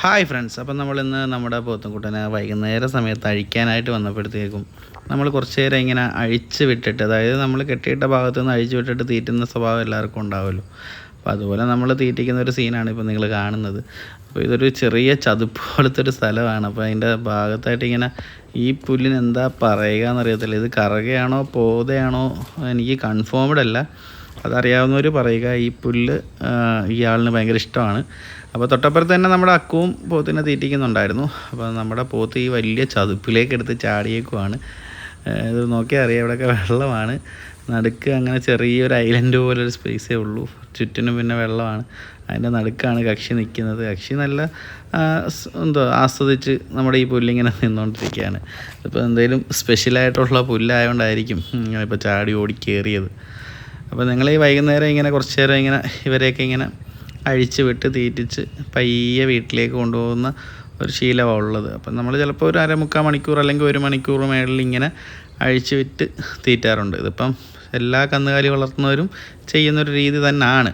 Hi friends, അപ്പം നമ്മളിന്ന് നമ്മുടെ പോത്തുംകുട്ടനെ വൈകുന്നേര സമയത്ത് അഴിക്കാനായിട്ട് വന്നപ്പോഴത്തേക്കും നമ്മൾ കുറച്ച് നേരം ഇങ്ങനെ അഴിച്ച് വിട്ടിട്ട്, അതായത് നമ്മൾ കെട്ടിയിട്ട ഭാഗത്തു നിന്ന് അഴിച്ച് വിട്ടിട്ട് തീറ്റുന്ന സ്വഭാവം എല്ലാവർക്കും ഉണ്ടാവുമല്ലോ. അപ്പോൾ അതുപോലെ നമ്മൾ തീറ്റിക്കുന്ന ഒരു സീനാണ് ഇപ്പോൾ നിങ്ങൾ കാണുന്നത്. അപ്പോൾ ഇതൊരു ചെറിയ ചതുപ്പ് പോലത്തെ ഒരു സ്ഥലമാണ്. അപ്പോൾ അതിൻ്റെ ഭാഗത്തായിട്ട് ഇങ്ങനെ ഈ പുല്ലിന് എന്താ പറയുക എന്നറിയത്തില്ല. ഇത് കറകയാണോ പോതയാണോ എനിക്ക് കൺഫേംഡ് അല്ല. അതറിയാവുന്നവർ പറയുക. ഈ പുല്ല് ഇയാളിന് ഭയങ്കര ഇഷ്ടമാണ്. അപ്പോൾ തൊട്ടപ്പുറത്ത് തന്നെ നമ്മുടെ അക്കുവും പോത്തിനെ തീറ്റിക്കുന്നുണ്ടായിരുന്നു. അപ്പോൾ നമ്മുടെ പോത്ത് ഈ വലിയ ചതുപ്പിലേക്ക് എടുത്ത് ചാടിയേക്കുവാണ്. ഇത് നോക്കിയാൽ അറിയാം, ഇവിടെയൊക്കെ വെള്ളമാണ്. നടുക്ക് അങ്ങനെ ചെറിയൊരു ഐലൻഡ് പോലൊരു സ്പേസേ ഉള്ളൂ. ചുറ്റിനും പിന്നെ വെള്ളമാണ്. അതിൻ്റെ നടുക്കാണ് കക്ഷി നിൽക്കുന്നത്. കക്ഷി നല്ല ആസ്വദിച്ച് നമ്മുടെ ഈ പുല്ലിങ്ങനെ നിന്നുകൊണ്ടിരിക്കുകയാണ്. ഇപ്പോൾ എന്തെങ്കിലും സ്പെഷ്യലായിട്ടുള്ള പുല്ലായതുകൊണ്ടായിരിക്കും ഇപ്പോൾ ചാടി ഓടി കയറിയത്. അപ്പോൾ നിങ്ങൾ ഈ വൈകുന്നേരം ഇങ്ങനെ കുറച്ച് നേരം ഇങ്ങനെ ഇവരെയൊക്കെ ഇങ്ങനെ അഴിച്ച് വിട്ട് തീറ്റിച്ച് പയ്യെ വീട്ടിലേക്ക് കൊണ്ടുപോകുന്ന ഒരു ശീലമാണ് ഉള്ളത്. അപ്പം നമ്മൾ ചിലപ്പോൾ ഒരു അരമുക്കാൽ മണിക്കൂർ അല്ലെങ്കിൽ 1 മണിക്കൂർ മേളിൽ ഇങ്ങനെ അഴിച്ച് വിട്ട് തീറ്റാറുണ്ട്. ഇതിപ്പം എല്ലാ കന്നുകാലി വളർത്തുന്നവരും ചെയ്യുന്നൊരു രീതി തന്നെയാണ്.